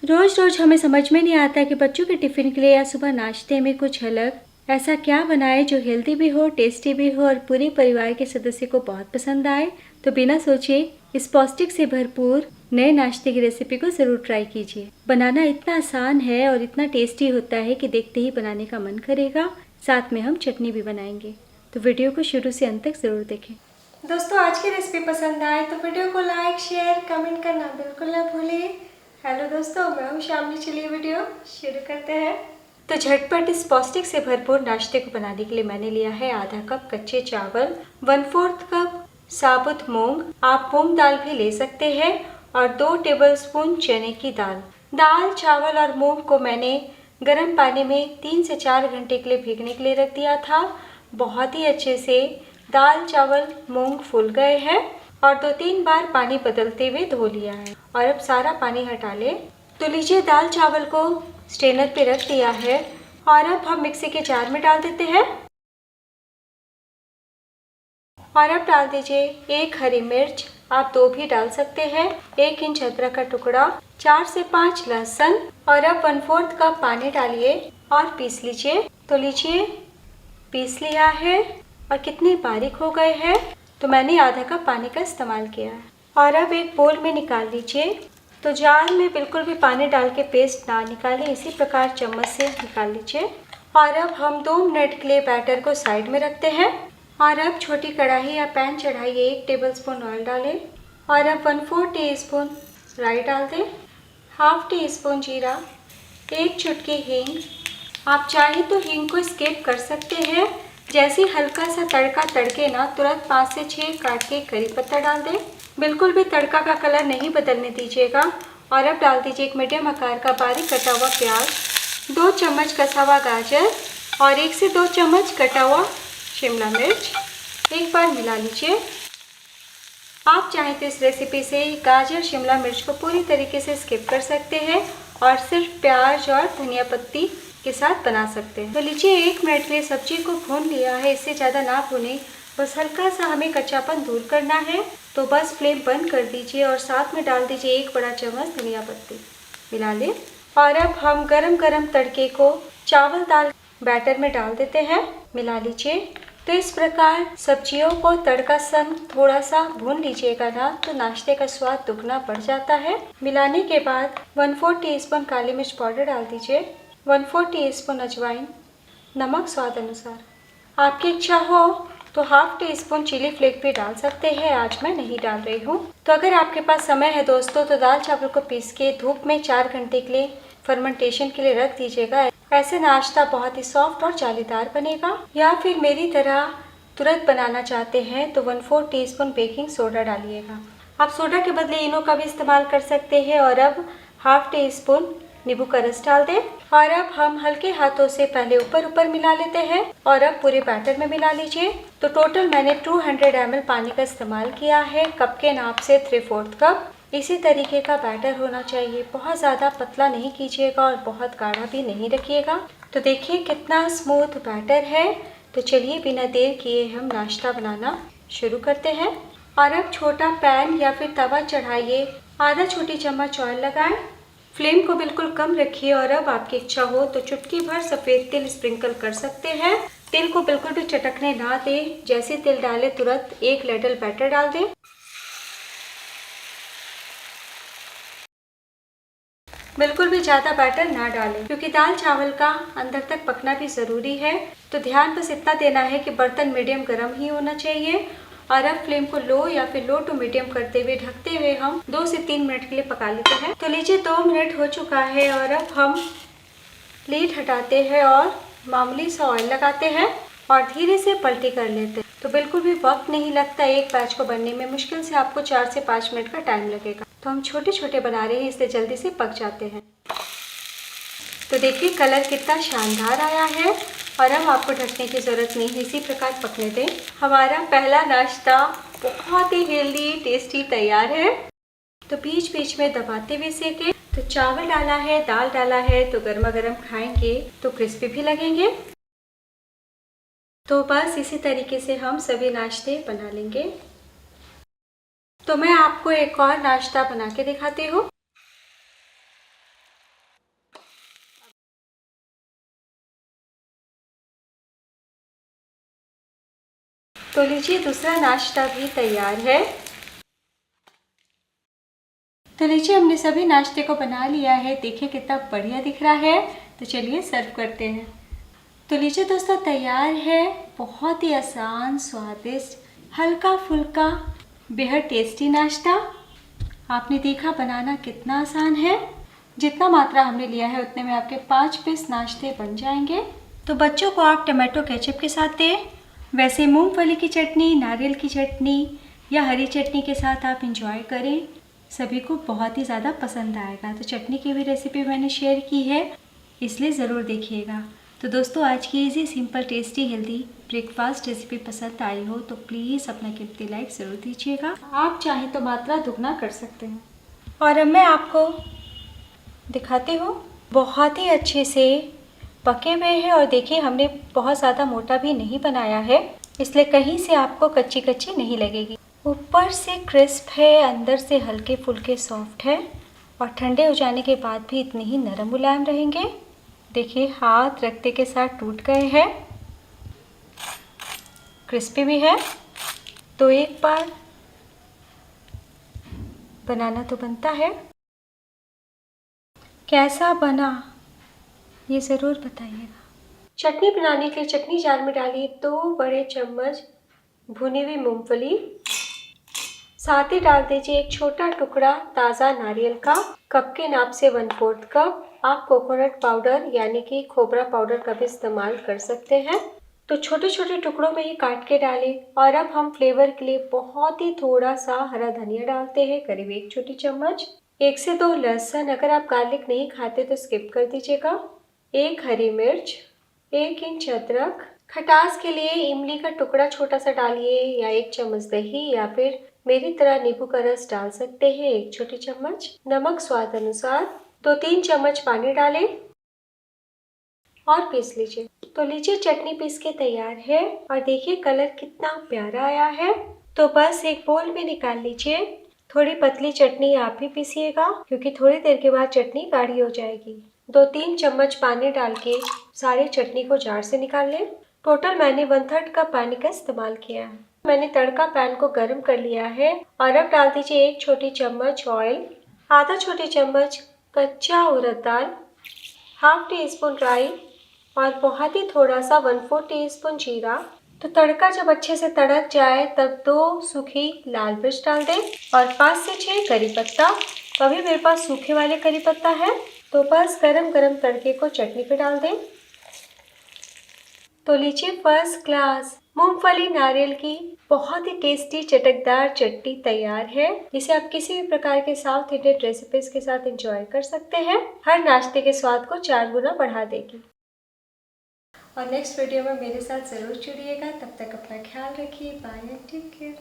रोज रोज हमें समझ में नहीं आता कि बच्चों के टिफिन के लिए या सुबह नाश्ते में कुछ अलग ऐसा क्या बनाए जो हेल्दी भी हो, टेस्टी भी हो और पूरे परिवार के सदस्य को बहुत पसंद आए। तो बिना सोचे इस पौष्टिक से भरपूर नए नाश्ते की रेसिपी को जरूर ट्राई कीजिए। बनाना इतना आसान है और इतना टेस्टी होता है कि देखते ही बनाने का मन करेगा। साथ में हम चटनी भी बनाएंगे, तो वीडियो को शुरू से अंत तक जरूर देखें। दोस्तों, आज की रेसिपी पसंद आए तो वीडियो को लाइक, शेयर, कमेंट करना बिल्कुल ना भूलें। हेलो दोस्तों, मैं हूँ शामली। चलिए वीडियो शुरू करते हैं। तो झटपट इस पौष्टिक से भरपूर नाश्ते को बनाने के लिए मैंने लिया है आधा कप कच्चे चावल, 1/4 कप साबुत मूंग, आप मूंग दाल भी ले सकते हैं, और 2 टेबलस्पून चने की दाल। दाल, चावल और मूंग को मैंने गर्म पानी में 3 से 4 घंटे के लिए भीगने के लिए रख दिया था। बहुत ही अच्छे से दाल, चावल, मूंग फूल गए हैं और 2-3 बार पानी बदलते हुए धो लिया है। और अब सारा पानी हटा ले। तो लीजिए, दाल चावल को स्ट्रेनर पे रख दिया है और अब हम मिक्सी के जार में डाल देते हैं। और अब डाल दीजिए 1 हरी मिर्च, आप 2 भी डाल सकते हैं, 1 इंच अदरक का टुकड़ा, 4 से 5 लहसुन, और अब 1/4 कप पानी डालिए और पीस लीजिए। तो लीजिए, पीस लिया है और कितने बारीक हो गए हैं। तो मैंने आधा कप पानी का इस्तेमाल किया है। और अब एक बोल में निकाल लीजिए। तो जार में बिल्कुल भी पानी डाल के पेस्ट ना निकालें, इसी प्रकार चम्मच से निकाल लीजिए। और अब हम 2 मिनट के लिए बैटर को साइड में रखते हैं। और अब छोटी कढ़ाई या पैन चढ़ाइए, 1 टेबलस्पून ऑयल डालें और अब 1/4 टीस्पून राई डाल दें, हाफ टी स्पून जीरा, 1 चुटकी हींग। आप चाहें तो हींग को स्किप कर सकते हैं। जैसे हल्का सा तड़का तड़के ना, तुरंत 5 से 6 काट के करी पत्ता डाल दें। बिल्कुल भी तड़का का कलर नहीं बदलने दीजिएगा। और अब डाल दीजिए 1 मीडियम आकार का बारीक कटा हुआ प्याज, 2 चम्मच कसा हुआ गाजर और 1 से 2 चम्मच कटा हुआ शिमला मिर्च। एक बार मिला लीजिए। आप चाहें तो इस रेसिपी से गाजर, शिमला मिर्च को पूरी तरीके से स्किप कर सकते हैं और सिर्फ प्याज और धनिया पत्ती के साथ बना सकते हैं। तो लीजिए, 1 मिनट के लिए सब्जी को भून लिया है, इससे ज़्यादा ना भूनें, बस हल्का सा हमें कच्चापन दूर करना है। तो बस फ्लेम बंद कर दीजिए और साथ में डाल दीजिए 1 बड़ा चम्मच धनिया पत्ती, मिला लें। और अब हम गरम गरम तड़के को चावल दाल बैटर में डाल देते हैं, मिला लीजिए। तो इस प्रकार सब्जियों को तड़का संग थोड़ा सा भून लीजिएगा ना, तो नाश्ते का स्वाद दुगना बढ़ जाता है। मिलाने के बाद 1/4 टीस्पून काली मिर्च पाउडर डाल दीजिए, 1/4 टीस्पून अजवाइन, नमक स्वाद अनुसार। आपकी इच्छा हो तो half teaspoon chili flake भी डाल सकते हैं, आज मैं नहीं डाल रही हूँ। तो अगर आपके पास समय है दोस्तों, तो दाल चावल को पीस के धूप में 4 घंटे के लिए फर्मेंटेशन के लिए रख दीजिएगा। ऐसे नाश्ता बहुत ही सॉफ्ट और जालीदार बनेगा। या फिर मेरी तरह तुरंत बनाना चाहते हैं तो 1/4 टीस्पून बेकिंग सोडा डालिएगा। आप सोडा के बदले इनो का भी इस्तेमाल कर सकते हैं। और अब हाफ टी स्पून नींबू का रस डाल दें। और अब हम हल्के हाथों से पहले ऊपर ऊपर मिला लेते हैं और अब पूरे बैटर में मिला लीजिए। तो टोटल मैंने 200 ml पानी का इस्तेमाल किया है, कप के नाप से 3/4 कप। इसी तरीके का बैटर होना चाहिए, बहुत ज़्यादा पतला नहीं कीजिएगा और बहुत गाढ़ा भी नहीं रखिएगा। तो देखिए कितना स्मूथ बैटर है। तो चलिए, बिना देर किए हम नाश्ता बनाना शुरू करते हैं। और अब छोटा पैन या फिर तवा चढ़ाइए, आधा छोटी चम्मच ऑयल लगाएं, फ्लेम को बिल्कुल कम रखिए। और अब आपकी इच्छा हो तो चुटकी भर सफ़ेद तिल स्प्रिंकल कर सकते हैं। तिल को बिल्कुल भी चटकने ना दें, जैसे तिल डालें तुरंत 1 ladle बैटर डाल दें। बिल्कुल भी ज़्यादा बैटर ना डालें, क्योंकि दाल चावल का अंदर तक पकना भी ज़रूरी है। तो ध्यान बस इतना देना है कि बर्तन मीडियम गर्म ही होना चाहिए। और अब फ्लेम को लो या फिर लो टू मीडियम करते हुए ढकते हुए हम 2 से 3 मिनट के लिए पका लेते हैं। तो लीजिए, 2 मिनट हो चुका है और अब हम लीड हटाते हैं और मामूली सा ऑयल लगाते हैं और धीरे से पलटी कर लेते हैं। तो बिल्कुल भी वक्त नहीं लगता एक बैच को बनने में, मुश्किल से आपको 4 से 5 मिनट का टाइम लगेगा। तो हम छोटे छोटे बना रहे हैं, इसलिए जल्दी से पक जाते हैं। तो देखिए कलर कितना शानदार आया है। और अब आपको ढकने की ज़रूरत नहीं है, इसी प्रकार पकने दें। हमारा पहला नाश्ता बहुत ही हेल्दी टेस्टी तैयार है। तो बीच बीच में दबाते हुए सेकें। तो चावल डाला है, दाल डाला है, तो गर्मा गर्म खाएंगे तो क्रिस्पी भी लगेंगे। तो बस इसी तरीके से हम सभी नाश्ते बना लेंगे। तो मैं आपको एक और नाश्ता बना के दिखाती हूँ। तो लीजिए दूसरा नाश्ता भी तैयार है। तो लीजिए हमने सभी नाश्ते को बना लिया है। देखिए कितना बढ़िया दिख रहा है। तो चलिए सर्व करते हैं। तो लीजिए दोस्तों तैयार है बहुत ही आसान, स्वादिष्ट, हल्का फुल्का, बेहद टेस्टी नाश्ता। आपने देखा बनाना कितना आसान है। जितना मात्रा हमने लिया है उतने में आपके 5 पीस नाश्ते बन जाएंगे। तो बच्चों को आप टमाटो केचप के साथ दें। वैसे मूंगफली की चटनी, नारियल की चटनी या हरी चटनी के साथ आप इंजॉय करें। सभी को बहुत ही ज़्यादा पसंद आएगा। तो चटनी की भी रेसिपी मैंने शेयर की है, इसलिए ज़रूर देखिएगा। तो दोस्तों आज की easy, simple, tasty, healthy breakfast recipe पसंद आई हो तो प्लीज़ अपना कीमती लाइक ज़रूर दीजिएगा। आप चाहें तो मात्रा दुगना कर सकते हैं। और अब मैं आपको दिखाती हूँ। बहुत ही अच्छे से पके हुए हैं और देखिए हमने बहुत ज़्यादा मोटा भी नहीं बनाया है, इसलिए कहीं से आपको कच्ची कच्ची नहीं लगेगी। ऊपर से क्रिस्प है, अंदर से हल्के फुल्के सॉफ्ट है और ठंडे हो जाने के बाद भी इतने ही नरम मुलायम रहेंगे। देखिए हाथ रखते के साथ टूट गए हैं, क्रिस्पी भी है। तो एक बार बनाना तो बनता है। कैसा बना ये ज़रूर बताइएगा। चटनी बनाने के लिए चटनी जार में डालिए 2 बड़े चम्मच भुनी हुई मूंगफली। साथ ही डाल दीजिए एक छोटा टुकड़ा ताज़ा नारियल का, कप के नाप से 1/4 कप। आप कोकोनट पाउडर यानी कि खोबरा पाउडर का भी इस्तेमाल कर सकते हैं। तो छोटे छोटे टुकड़ों में ही काट के डालें। और अब हम फ्लेवर के लिए बहुत ही थोड़ा सा हरा धनिया डालते हैं, करीब 1 छोटी चम्मच। 1 से 2 लहसुन, अगर आप गार्लिक नहीं खाते तो स्किप कर दीजिएगा। 1 हरी मिर्च, 1 इंच अदरक। खटास के लिए इमली का टुकड़ा छोटा सा डालिए या 1 चम्मच दही, या फिर मेरी तरह नींबू का रस डाल सकते हैं 1 छोटी चम्मच। नमक स्वाद अनुसार। 2-3 चम्मच पानी डालें और पीस लीजिए। तो लीजिए चटनी पीस के तैयार है और देखिए कलर कितना प्यारा आया है। तो बस एक बोल में निकाल लीजिए। थोड़ी पतली चटनी आप ही पीसिएगा क्योंकि थोड़ी देर के बाद चटनी गाढ़ी हो जाएगी। 2-3 चम्मच पानी डाल के सारी चटनी को जार से निकाल लें। टोटल मैंने 1/3 कप पानी का इस्तेमाल किया है। मैंने तड़का पैन को गर्म कर लिया है और अब डाल दीजिए 1 छोटी चम्मच ऑयल, आधा छोटी चम्मच कच्चा उड़द दाल, हाफ टी स्पून राई और बहुत ही थोड़ा सा 1/4 टीस्पून जीरा। तो तड़का जब अच्छे से तड़क जाए तब 2 सूखी लाल मिर्च डाल दें और 5 से 6 करी पत्ता। तो अभी मेरे पास सूखे वाले करी पत्ता है। तो बस गरम गरम तड़के को चटनी पे डाल दें। तो लीजिए फर्स्ट क्लास मूंगफली नारियल की बहुत ही टेस्टी चटकदार चटनी तैयार है। इसे आप किसी भी प्रकार के साउथ इंडियन रेसिपीज के साथ एंजॉय कर सकते हैं। हर नाश्ते के स्वाद को 4 गुना बढ़ा देगी। और नेक्स्ट वीडियो में मेरे साथ ज़रूर जुड़िएगा। तब तक अपना ख्याल रखिए। Bye and take care.